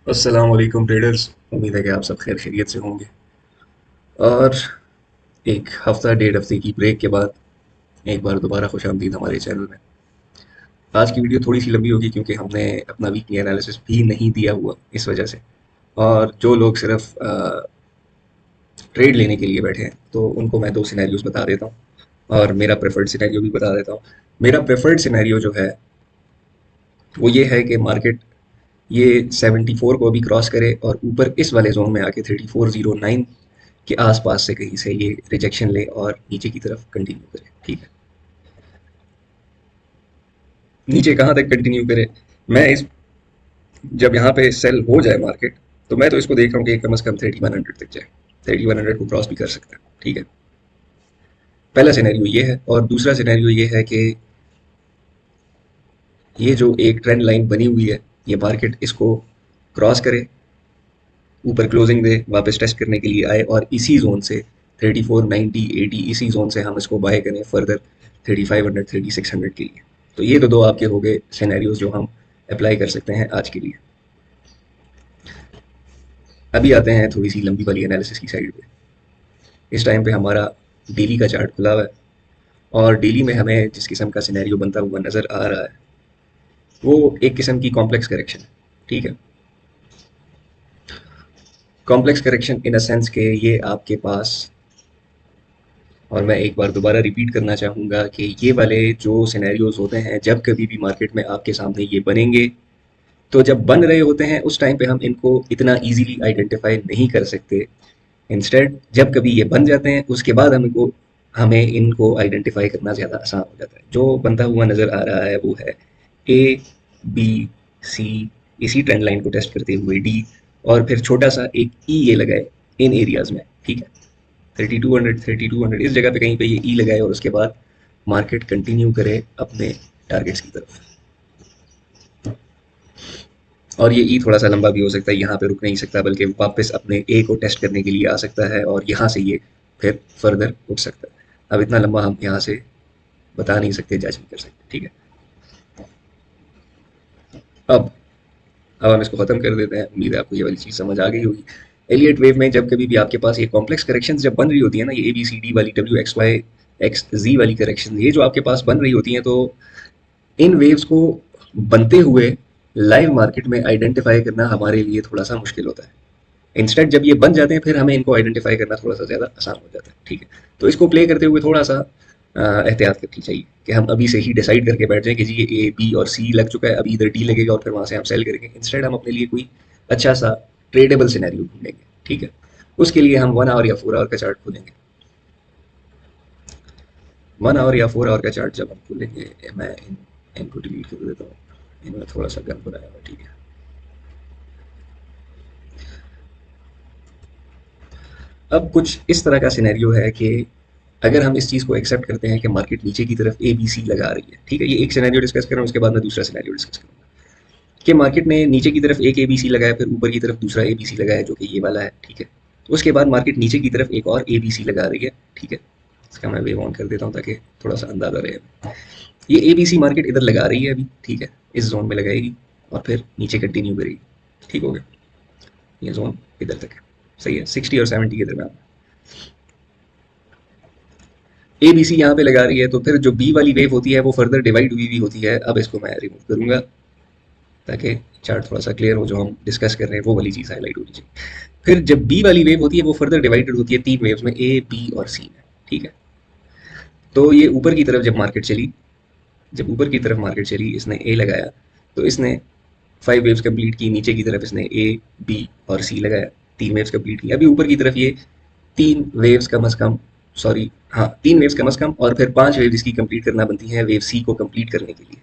अस्सलाम वालेकुम ट्रेडर्स। उम्मीद है कि आप सब खैर खैरियत से होंगे। और एक हफ्ता डेढ़ हफ्ते की ब्रेक के बाद एक बार दोबारा खुशामदीद हमारे चैनल में। आज की वीडियो थोड़ी सी लंबी होगी क्योंकि हमने अपना वीकली एनालिसिस भी नहीं दिया हुआ इस वजह से। और जो लोग सिर्फ ट्रेड लेने के लिए बैठे हैं तो उनको मैं दो सिनेरियोज बता देता हूँ और मेरा प्रेफर्ड सिनेरियो भी बता देता हूँ। मेरा प्रेफर्ड सिनेरियो जो है वो ये है कि मार्केट ये 74 को अभी क्रॉस करे और ऊपर इस वाले जोन में आके 3409 के आसपास से कहीं से ये रिजेक्शन ले और नीचे की तरफ कंटिन्यू करे। ठीक है, नीचे कहाँ तक कंटिन्यू करे? मैं इस जब यहाँ पे सेल हो जाए मार्केट तो मैं तो इसको देख रहा हूँ कि कम से कम 3100 तक जाए। 3100 को क्रॉस भी कर सकता है। ठीक है, पहला सिनेरियो ये है। और दूसरा सिनेरियो ये है कि ये जो एक ट्रेंड लाइन बनी हुई है ये मार्केट इसको क्रॉस करे, ऊपर क्लोजिंग दे, वापस टेस्ट करने के लिए आए और इसी जोन से 3490 80 इसी जोन से हम इसको बाय करें फर्दर 3500 3600 के लिए। तो ये तो दो आपके हो गए सिनेरियोज जो हम अप्लाई कर सकते हैं आज के लिए। अभी आते हैं थोड़ी सी लंबी वाली एनालिसिस की साइड पे। इस टाइम पे हमारा डेली का चार्ट खुला हुआ है और डेली में हमें जिस किस्म का सिनेरियो बनता हुआ नज़र आ रहा है वो एक किस्म की कॉम्प्लेक्स करेक्शन है। ठीक है, complex correction in a sense के ये आपके पास, और मैं एक बार दोबारा रिपीट करना चाहूँगा कि ये वाले जो सिनेरियोज होते हैं जब कभी भी मार्केट में आपके सामने ये बनेंगे तो जब बन रहे होते हैं उस टाइम पे हम इनको इतना इजीली आइडेंटिफाई नहीं कर सकते। इंस्टेड जब कभी ये बन जाते हैं उसके बाद हमें इनको आइडेंटिफाई करना ज़्यादा आसान हो जाता है। जो बनता हुआ नज़र आ रहा है वो है ए, बी, सी, इसी ट्रेंड लाइन को टेस्ट करते हुए डी, और फिर छोटा सा एक ई ये लगाए इन एरियाज में। ठीक है, 3200 इस जगह पे कहीं पे ये ई लगाए और उसके बाद मार्केट कंटिन्यू करे अपने टारगेट्स की तरफ। और ये ई थोड़ा सा लंबा भी हो सकता है, यहाँ पे रुक नहीं सकता बल्कि वापस अपने ए को टेस्ट करने के लिए आ सकता है और यहाँ से ये फिर फर्दर उठ सकता है। अब इतना लंबा हम यहाँ से बता नहीं सकते, जज नहीं कर सकते। ठीक है, अब अब हम इसको खत्म कर देते हैं। उम्मीद है आपको ये वाली चीज़ समझ आ गई होगी। एलियट वेव में जब कभी भी आपके पास ये कॉम्प्लेक्स करेक्शंस जब बन रही होती है ना, ये ए बी सी डी वाली डब्ल्यू एक्स वाई एक्स जी वाली करेक्शन ये जो आपके पास बन रही होती हैं, तो इन वेव्स को बनते हुए लाइव मार्केट में आइडेंटिफाई करना हमारे लिए थोड़ा सा मुश्किल होता है। इंस्टेंट जब ये बन जाते हैं फिर हमें इनको आइडेंटिफाई करना थोड़ा सा ज़्यादा आसान हो जाता है। ठीक है, तो इसको प्ले करते हुए थोड़ा सा एहतियात करनी चाहिए कि हम अभी से ही डिसाइड करके बैठ जाएं कि जी ये ए बी और सी लग चुका है, अभी इधर डी लगेगा और फिर वहाँ से हम सेल करेंगे। इंस्टेंट हम अपने लिए कोई अच्छा सा ट्रेडेबल सिनेरियो ढूंढेंगे। ठीक है, उसके लिए हम 1 आवर या 4 आवर का चार्ट खोलेंगे। 1 आवर या 4 आवर का चार्ट जब हम खोलेंगे, मैं इनको डिलीट कर देता हूँ, इन्होंने थोड़ा सा गन बनाया हुआ। ठीक है, अब कुछ इस तरह का सिनेरियो है कि अगर हम इस चीज़ को एक्सेप्ट करते हैं कि मार्केट नीचे की तरफ ए बी सी लगा रही है। ठीक है, ये एक सिनेरियो डिस्कस कर रहा हूँ, उसके बाद मैं दूसरा सिनेरियो डिस्कस करूँगा कि मार्केट ने नीचे की तरफ एक ए बी सी लगाया, फिर ऊपर की तरफ दूसरा ए बी सी लगाया जो कि ये वाला है। ठीक है, उसके बाद मार्केट नीचे की तरफ एक और ए बी सी लगा रही है। ठीक है, इसका मैं वेव ऑन कर देता हूँ ताकि थोड़ा सा अंदाजा रहे। ये ए बी सी मार्केट इधर लगा रही है अभी। ठीक है, इस जोन में लगाएगी और फिर नीचे कंटिन्यू करेगी। ठीक हो गया, ये जोन इधर तक है। सही है, 60 और 70 के दरम्यान ए बी सी यहाँ पे लगा रही है। तो फिर जो बी वाली वेव होती है वो फर्दर डिवाइड हुई भी होती है। अब इसको मैं रिमूव करूंगा ताकि चार्ट थोड़ा सा क्लियर हो, जो हम डिस्कस कर रहे हैं वो वाली चीज़ हाईलाइट होनी चाहिए। फिर जब बी वाली वेव होती है वो फर्दर डिवाइडेड होती है तीन वेव्स में, ए बी और सी में। ठीक है, तो ये ऊपर की तरफ जब मार्केट चली, जब ऊपर की तरफ मार्केट चली इसने ए लगाया तो इसने 5 वेव्स कंप्लीट की, नीचे की तरफ इसने ए बी और सी लगाया, 3 वेव्स कंप्लीट की। अभी ऊपर की तरफ ये 3 वेव्स कम अज कम, सॉरी हाँ 3 वेव्स कम अज कम और फिर 5 वेव इसकी कंप्लीट करना बनती है वेव सी को कंप्लीट करने के लिए।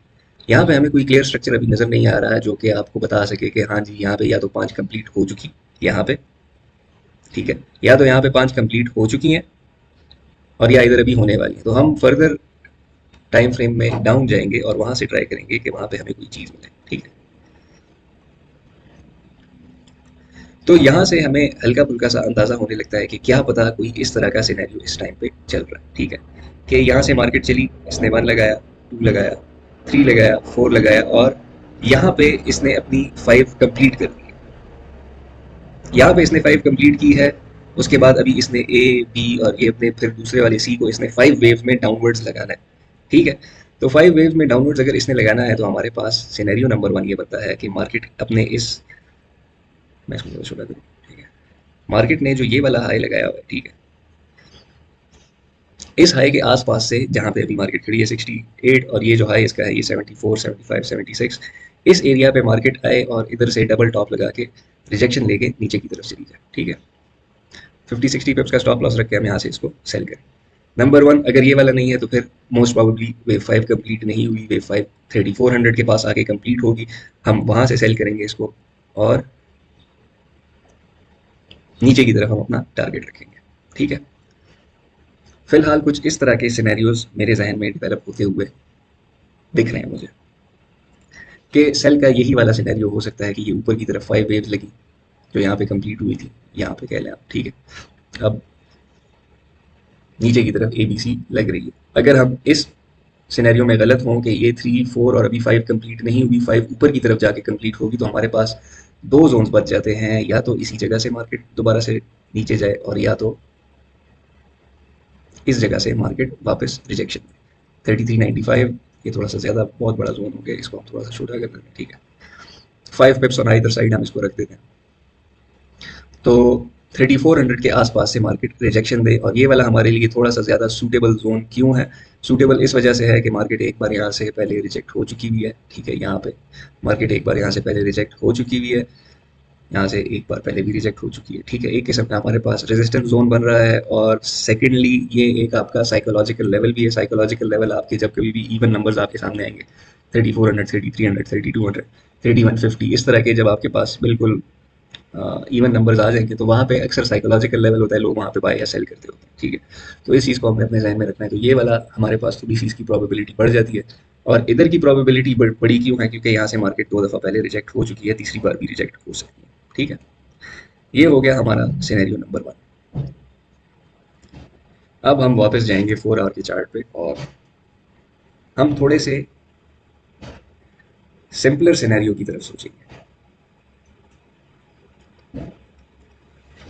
यहाँ पे हमें कोई क्लियर स्ट्रक्चर अभी नजर नहीं आ रहा है जो कि आपको बता सके कि हाँ जी यहाँ पे या तो 5 कंप्लीट हो चुकी यहाँ पे। ठीक है, या तो यहाँ पे 5 कंप्लीट हो चुकी हैं और या इधर अभी होने वाली है। तो हम फर्दर टाइम फ्रेम में डाउन जाएंगे और वहां से ट्राई करेंगे कि वहां पे हमें कोई चीज मिले। ठीक है, तो यहाँ से हमें हल्का फुल्का सा अंदाजा होने लगता है कि क्या पता कोई इस तरह का सिनेरियो इस टाइम पे चल रहा है। ठीक है, कि यहाँ से मार्केट चली, इसने 1 लगाया, 2 लगाया, 3 लगाया, 4 लगाया और यहाँ पे इसने अपनी 5 कंप्लीट कर दी। यहाँ पे इसने 5 कंप्लीट की है, उसके बाद अभी इसने ए बी और ये अपने फिर दूसरे वाले सी को इसने 5 वेव में डाउनवर्ड्स लगाना है। ठीक है, तो 5 वेव में डाउनवर्ड्स अगर इसने लगाना है तो हमारे पास सिनेरियो नंबर 1 ये बनता है कि मार्केट अपने इस, मैं इसको थोड़ा छोटा करूँ, ठीक है, मार्केट ने जो ये वाला हाई लगाया हुआ है, ठीक है, इस हाई के आसपास से जहाँ पे अभी मार्केट खड़ी है 68, और ये जो हाई इसका है ये 74 75 76, इस एरिया पे मार्केट आए और इधर से डबल टॉप लगा के रिजेक्शन लेके नीचे की तरफ चली जाए। ठीक है, 50-60 पिप्स का स्टॉप लॉस रख के हम यहाँ से इसको सेल करें। नंबर 1 अगर ये वाला नहीं है तो फिर मोस्ट प्रोबेबली वेव 5 कंप्लीट नहीं हुई, वेव 5 3400 के पास आके कंप्लीट होगी, हम वहाँ से सेल करेंगे इसको और नीचे की तरफ हम अपना टारगेट रखेंगे। ठीक है, फिलहाल कुछ इस तरह के सिनेरियोज मेरे जहन में डेवलप होते हुए दिख रहे हैं मुझे कि सेल का यही वाला सिनेरियो हो सकता है कि ये ऊपर की तरफ 5 वेव्स लगी जो यहाँ पे कंप्लीट हुई थी, यहाँ पे कह लें आप। ठीक है, अब नीचे की तरफ ए बी सी लग रही है। अगर हम इस सिनेरियो में गलत हों कि ये 3 4 और अभी 5 कंप्लीट नहीं हुई, 5 ऊपर की तरफ जाके कंप्लीट होगी, तो हमारे पास दो जोन्स बच जाते हैं, या तो इसी जगह से मार्केट दोबारा से नीचे जाए और या तो इस जगह से मार्केट वापस रिजेक्शन में 3395, ये थोड़ा सा ज़्यादा बहुत बड़ा जोन हो गया, इसको हम थोड़ा सा छोटा कर देते हैं। ठीक है, 5 पिप्स ऑन आइदर साइड हम इसको रख देते हैं, तो 3400 के आसपास से मार्केट रिजेक्शन दे, और ये वाला हमारे लिए थोड़ा सा ज़्यादा सूटेबल जोन क्यों है? सूटेबल इस वजह से है कि मार्केट एक बार यहाँ से पहले रिजेक्ट हो चुकी हुई है। ठीक है, यहाँ पे मार्केट एक बार यहाँ से पहले रिजेक्ट हो चुकी हुई है, यहाँ से एक बार पहले भी रिजेक्ट हो चुकी है। ठीक है, एक किस्म का हमारे पास रेजिस्टेंस जोन बन रहा है, और सेकेंडली ये एक आपका साइकोलॉजिकल लेवल भी है। साइकोलॉजिकल लेवल आपके जब कभी भी इवन नंबर्स आपके सामने आएंगे 3400 3300 3200 3150, इस तरह के जब आपके पास बिल्कुल इवन नंबर्स आ जाएंगे तो वहाँ पे अक्सर साइकोलॉजिकल लेवल होता है, लोग वहाँ पे बाय या सेल करते होते हैं। ठीक है, तो इस चीज़ को हमें अपने जहन में रखना है। तो ये वाला हमारे पास थोड़ी सी इसकी प्रोबेबिलिटी बढ़ जाती है, और इधर की प्रोबेबिलिटी बड़ी क्यों है? क्योंकि यहाँ से मार्केट 2 दफ़ा पहले रिजेक्ट हो चुकी है, तीसरी बार भी रिजेक्ट हो सकती है। ठीक है, ये हो गया हमारा सिनेरियो नंबर 1। अब हम वापस जाएंगे 4 आवर के चार्ट पे, और हम थोड़े से सिंपलर सिनेरियो की तरफ सोचेंगे।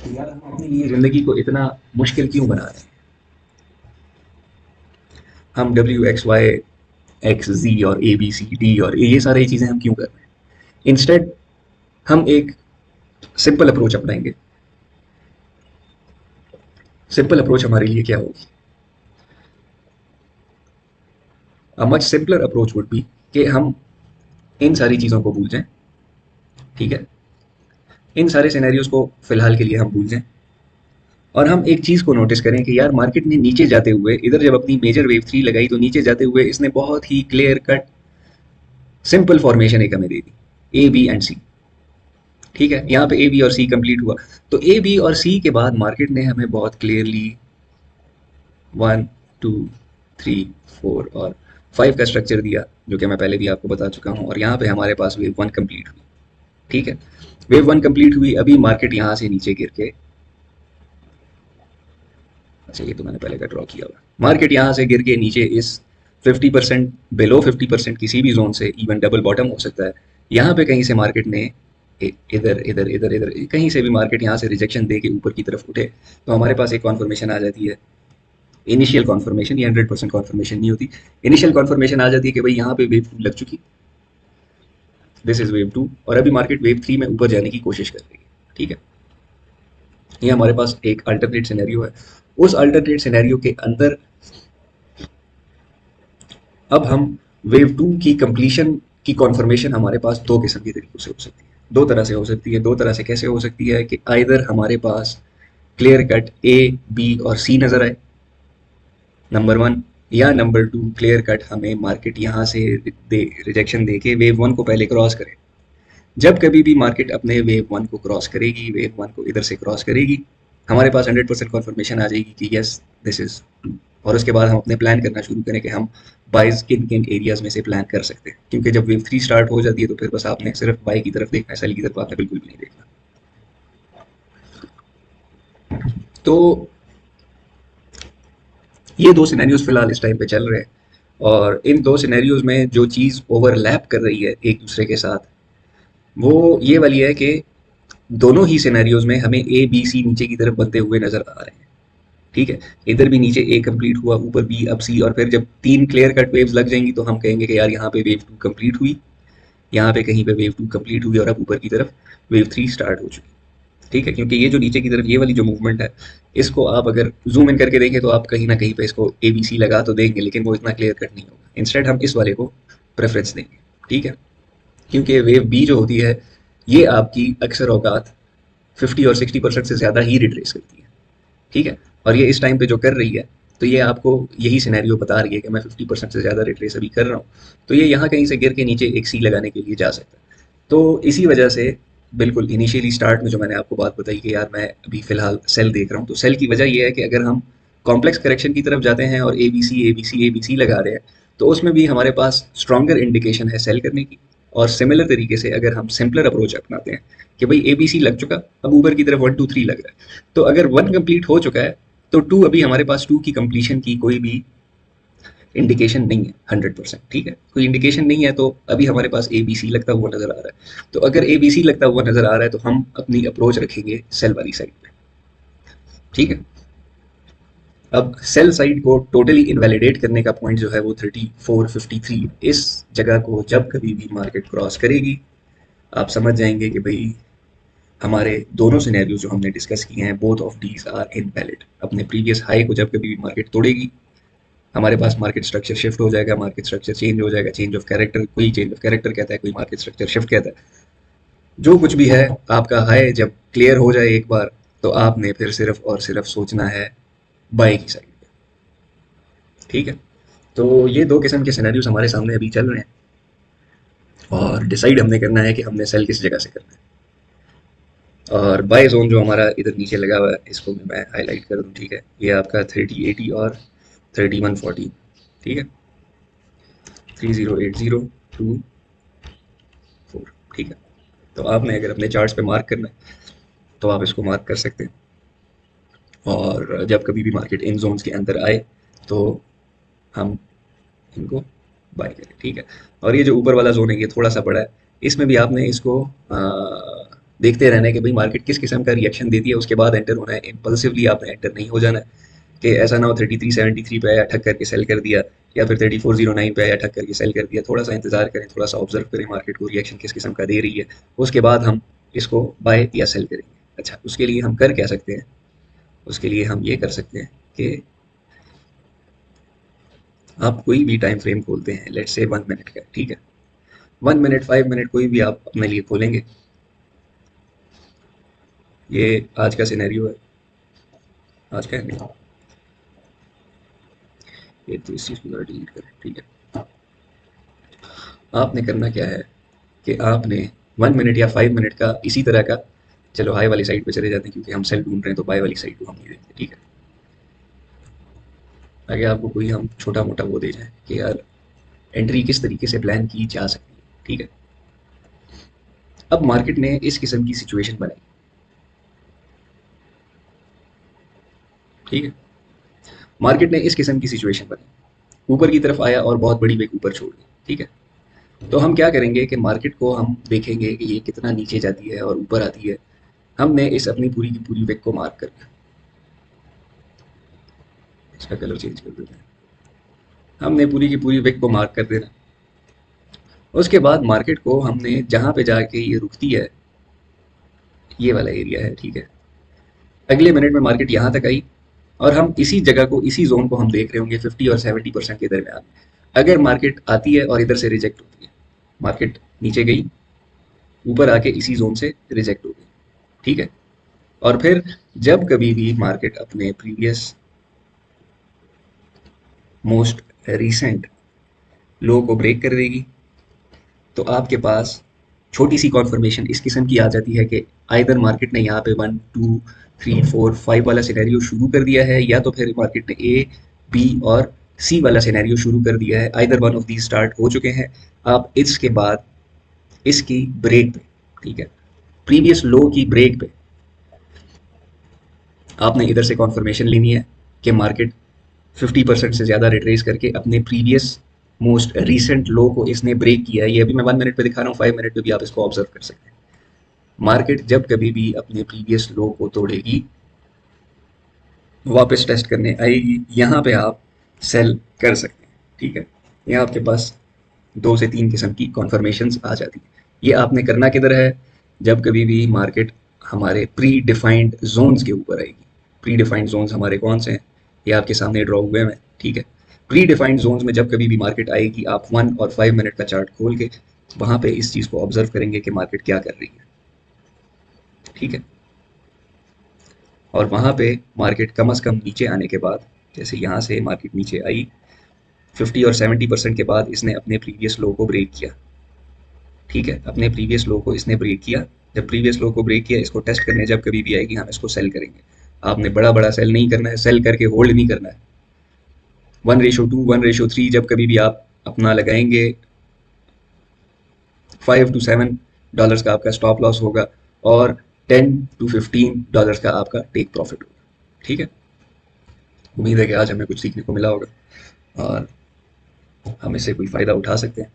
यार हम अपनी लिए ज़िंदगी को इतना मुश्किल क्यों बना रहे हैं? हम डब्ल्यू एक्स वाई एक्स जी और ए बी सी डी और ये सारी चीज़ें हम क्यों कर रहे हैं? इंस्टेड हम एक सिंपल अप्रोच अपनाएंगे। सिंपल अप्रोच हमारे लिए क्या होगी? A much simpler approach would be कि हम इन सारी चीज़ों को भूल जाएं। ठीक है, इन सारे सिनेरियोज को फिलहाल के लिए हम भूल जाएं, और हम एक चीज़ को नोटिस करें कि यार मार्केट ने नीचे जाते हुए, इधर जब अपनी मेजर वेव 3 लगाई तो नीचे जाते हुए इसने बहुत ही क्लियर कट सिंपल फॉर्मेशन एक हमें दे दी, ए बी एंड सी। ठीक है, यहाँ पे ए बी और सी कंप्लीट हुआ, तो ए बी और सी के बाद मार्केट ने हमें बहुत क्लियरली 1 2 3 4 और 5 का स्ट्रक्चर दिया, जो कि मैं पहले भी आपको बता चुका हूँ। और यहाँ पे हमारे पास वेव 1 कंप्लीट हुई। ठीक है, वेव 1 कंप्लीट हुई, अभी मार्केट यहाँ से नीचे गिर के, अच्छा ये तो मैंने पहले का ड्रॉ किया हुआ, मार्केट यहाँ से गिर के नीचे इस 50% बिलो 50% किसी भी जोन से इवन डबल बॉटम हो सकता है। यहाँ पे कहीं से मार्केट ने इधर इधर इधर इधर कहीं से भी मार्केट यहाँ से रिजेक्शन दे के ऊपर की तरफ उठे, तो हमारे पास एक कॉन्फर्मेशन आ जाती है। इनिशियल कॉन्फर्मेशन, ये 100% कॉन्फर्मेशन नहीं होती, इनिशियल कॉन्फर्मेशन आ जाती है कि भाई यहाँ पे वेव 2 लग चुकी, दिस इज वेव 2, और अभी मार्केट वेव 3 में ऊपर जाने की कोशिश कर रही है। ठीक है, ये हमारे पास एक अल्टरनेट सिनेरियो है। उस अल्टरनेट सिनेरियो के अंदर अब हम वेव 2 की कंप्लीशन की कॉन्फर्मेशन हमारे पास दो किस्म के तरीकों से हो सकती है, दो तरह से हो सकती है। दो तरह से कैसे हो सकती है कि आइदर हमारे पास क्लियर कट ए बी और सी नजर आए, नंबर 1, या नंबर 2 क्लियर कट हमें मार्केट यहाँ से रिजेक्शन दे के वेव 1 को पहले क्रॉस करे। जब कभी भी मार्केट अपने वेव 1 को क्रॉस करेगी, वेव 1 को इधर से क्रॉस करेगी, हमारे पास 100% कॉन्फर्मेशन आ जाएगी कि यस दिस इज, और उसके बाद हम अपने प्लान करना शुरू करें कि हम बाइज किन किन एरियाज में से प्लान कर सकते हैं। क्योंकि जब वेव 3 स्टार्ट हो जाती है तो फिर बस आपने सिर्फ बाई की तरफ देखना है, सेल की तरफ आपने बिल्कुल भी नहीं देखना। तो ये दो सिनेरियोज फिलहाल इस टाइम पे चल रहे हैं, और इन दो सिनेरियोज में जो चीज़ ओवरलैप कर रही है एक दूसरे के साथ वो ये वाली है कि दोनों ही सिनेरियोज में हमें ए बी सी नीचे की तरफ बनते हुए नजर आ रहे हैं। ठीक है, इधर भी नीचे ए कंप्लीट हुआ, ऊपर बी, अब सी, और फिर जब तीन क्लियर कट वेव्स लग जाएंगी तो हम कहेंगे कि यार यहाँ पे वेव टू कंप्लीट हुई, यहाँ पे कहीं पे वेव टू कंप्लीट हुई, और अब ऊपर की तरफ वेव थ्री स्टार्ट हो चुकी। ठीक है, क्योंकि ये जो नीचे की तरफ ये वाली जो मूवमेंट है, इसको आप अगर जूम इन करके देखें तो आप कहीं ना कहीं पे इसको ए बी सी लगा तो देंगे, लेकिन वो इतना क्लियर कट नहीं होगा। इंस्टेड हम इस वाले को प्रेफरेंस देंगे। ठीक है, क्योंकि वेव बी जो होती है ये आपकी अक्सर औकात 50 और 60% से ज़्यादा ही रिट्रेस करती है। ठीक है, और ये इस टाइम पे जो कर रही है, तो ये आपको यही सिनेरियो बता रही है कि मैं 50% से ज़्यादा रिट्रेस अभी कर रहा हूँ, तो ये यहाँ कहीं से गिर के नीचे एक सी लगाने के लिए जा सकता है। तो इसी वजह से बिल्कुल इनिशियली स्टार्ट में जो मैंने आपको बात बताई कि यार मैं अभी फ़िलहाल सेल देख रहा हूँ, तो सेल की वजह ये है कि अगर हम कॉम्प्लेक्स करेक्शन की तरफ जाते हैं और A B C A B C A B C लगा रहे हैं, तो उसमें भी हमारे पास स्ट्रॉन्गर इंडिकेशन है सेल करने की। और सिमिलर तरीके से अगर हम सिंपलर अप्रोच अपनाते हैं कि भाई ए बी सी लग चुका, अब ऊपर की तरफ 1 2 3 लग रहा है, तो अगर 1 कंप्लीट हो चुका है तो 2 अभी हमारे पास 2 की कंप्लीशन की कोई भी इंडिकेशन नहीं है 100%। ठीक है, कोई इंडिकेशन नहीं है, तो अभी हमारे पास ए बी सी लगता हुआ नजर आ रहा है। तो अगर ए बी सी लगता हुआ नजर आ रहा है तो हम अपनी अप्रोच रखेंगे सेल वाली साइड पे। ठीक है, अब सेल साइड को टोटली इनवैलिडेट करने का पॉइंट जो है वो 3453, इस जगह को जब कभी भी मार्केट क्रॉस करेगी आप समझ जाएंगे कि भाई हमारे दोनों सिनेरियो जो हमने डिस्कस किए हैं, both of these are invalid. अपने प्रीवियस हाई को जब कभी भी मार्केट तोड़ेगी, हमारे पास मार्केट स्ट्रक्चर शिफ्ट हो जाएगा, मार्केट स्ट्रक्चर चेंज हो जाएगा, चेंज ऑफ कैरेक्टर, कोई चेंज ऑफ कैरेक्टर कहता है, कोई मार्केट स्ट्रक्चर शिफ्ट कहता है। जो कुछ भी है, आपका हाई जब क्लियर हो जाए एक बार, तो आपने फिर सिर्फ और सिर्फ सोचना है बाय की साइड पे। ठीक है, तो ये दो किस्म के सिनेरियोज हमारे सामने अभी चल रहे हैं, और डिसाइड हमने करना है कि हमने सेल किस जगह से करना है। और बाय जोन जो हमारा इधर नीचे लगा हुआ है, इसको भी मैं हाईलाइट कर दूं। ठीक है, ये आपका 3080 और 3140। ठीक है, 3080 2 4। ठीक है, तो आपने अगर अपने चार्ट्स पे मार्क करना है तो आप इसको मार्क कर सकते हैं, और जब कभी भी मार्केट इन जोन्स के अंदर आए तो हम इनको बाय करें। ठीक है, और ये जो ऊपर वाला जोन है ये थोड़ा सा बड़ा है, इसमें भी आपने इसको देखते रहना है कि भाई मार्केट किस किस्म का रिएक्शन देती है, उसके बाद एंटर होना है। इम्पल्सिवली आपने एंटर नहीं हो जाना है कि ऐसा ना हो 3373 पे आया ठक करके सेल कर दिया, या फिर 3409 पे आया ठक करके सेल कर दिया। थोड़ा सा इंतजार करें, थोड़ा सा ऑब्जर्व करें मार्केट को, रिएक्शन किस किस्म का दे रही है, उसके बाद हम इसको बाय या सेल करेंगे। अच्छा, उसके लिए हम कर क्या सकते हैं? उसके लिए हम ये कर सकते हैं कि आप कोई भी टाइम फ्रेम खोलते हैं, लेट्स से 1 मिनट का। ठीक है, 1 मिनट 5 मिनट कोई भी आप अपने लिए खोलेंगे। ये आज का सिनेरियो है, आज का है नहीं, ये तो इस चीज़ को ज़रा डिलीट करें। ठीक है, आपने करना क्या है कि आपने 1 मिनट या 5 मिनट का इसी तरह का, चलो हाई वाली साइड पे चले जाते हैं क्योंकि हम सेल ढूंढ रहे हैं, तो बाय वाली साइड को हम नहीं देखते। ठीक है, ताकि आपको कोई हम छोटा मोटा वो दे जाए कि यार एंट्री किस तरीके से प्लान की जा सकती है। ठीक है, अब मार्केट ने इस किस्म की सिचुएशन बनाई। ठीक है, मार्केट ने इस किस्म की सिचुएशन बनाई, ऊपर की तरफ आया और बहुत बड़ी वेग ऊपर छोड़ दी। ठीक है, तो हम क्या करेंगे कि मार्केट को हम देखेंगे कि ये कितना नीचे जाती है और ऊपर आती है। हमने इस अपनी पूरी की पूरी वेग को मार्क करना है। इसका कलर चेंज कर देते हैं। हमने पूरी की पूरी वेग को मार्क कर देना। उसके बाद मार्केट को हमने जहाँ पे जाके ये रुकती है, ये वाला एरिया है। ठीक है, अगले मिनट में मार्केट यहाँ तक आई, और हम इसी जगह को, इसी जोन को हम देख रहे होंगे 50 और 70% के दरमियान। अगर मार्केट आती है और इधर से रिजेक्ट होती है, मार्केट नीचे गई, ऊपर आके इसी जोन से रिजेक्ट हो गई। ठीक है, और फिर जब कभी भी मार्केट अपने प्रीवियस मोस्ट रीसेंट लो को ब्रेक कर देगी, तो आपके पास छोटी सी कॉन्फर्मेशन इस किस्म की आ जाती है कि आइदर मार्केट ने यहाँ पे 1 2 3 4 5 वाला सिनेरियो शुरू कर दिया है, या तो फिर मार्केट ने ए बी और सी वाला सिनेरियो शुरू कर दिया है। Either one of the start हो चुके हैं। आप इसके बाद इसकी ब्रेक पे, ठीक है, प्रीवियस लो की ब्रेक पे आपने इधर से कॉन्फर्मेशन लेनी है कि मार्केट 50% से ज़्यादा रिट्रेस करके अपने प्रीवियस मोस्ट रीसेंट लो को इसने ब्रेक किया है। ये अभी मैं 1 मिनट पे दिखा रहा हूँ, 5 मिनट पे भी आप इसको ऑब्जर्व कर सकते हैं। मार्केट जब कभी भी अपने प्रीवियस लो को तोड़ेगी, वापस टेस्ट करने आएगी, यहाँ पे आप सेल कर सकते हैं। ठीक है, यहाँ आपके पास 2 से 3 किस्म की कॉन्फर्मेशंस आ जाती है। ये आपने करना किधर है, जब कभी भी मार्केट हमारे प्री डिफाइंड जोन्स के ऊपर आएगी। प्री डिफाइंड जोन्स हमारे कौन से हैं, ये आपके सामने ड्रॉ हुए हैं। ठीक है, प्री डिफाइंड जोन्स में जब कभी भी मार्केट आएगी, आप 1 और 5 मिनट का चार्ट खोल के वहाँ पे इस चीज़ को ऑब्जर्व करेंगे कि मार्केट क्या कर रही है। ठीक है, और वहाँ पे मार्केट कम से कम नीचे आने के बाद, जैसे यहाँ से मार्केट नीचे आई 50 और 70% के बाद इसने अपने प्रीवियस लो को ब्रेक किया। ठीक है, अपने प्रीवियस लो को इसने ब्रेक किया। जब प्रीवियस लो को ब्रेक किया, इसको टेस्ट करने जब कभी भी आएगी, हम इसको सेल करेंगे। आपने बड़ा बड़ा सेल नहीं करना है, सेल करके होल्ड नहीं करना है। 1:2, 1:3 जब कभी भी आप अपना लगाएंगे, $5 to $7 का आपका स्टॉप लॉस होगा और $10 to $15 का आपका टेक प्रॉफिट होगा। ठीक है, उम्मीद है कि आज हमें कुछ सीखने को मिला होगा और हम इससे कोई फ़ायदा उठा सकते हैं।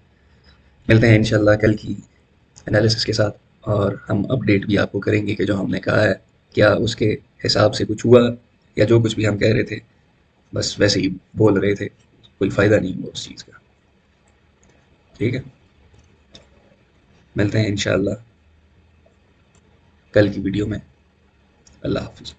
मिलते हैं इंशाल्लाह कल की एनालिसिस के साथ, और हम अपडेट भी आपको करेंगे कि जो हमने कहा है क्या उसके हिसाब से कुछ हुआ, या जो कुछ भी हम कह रहे थे बस वैसे ही बोल रहे थे, कोई फ़ायदा नहीं हुआ उस चीज़ का। ठीक है, मिलते हैं इंशाल्लाह कल की वीडियो में। अल्लाह हाफिज़।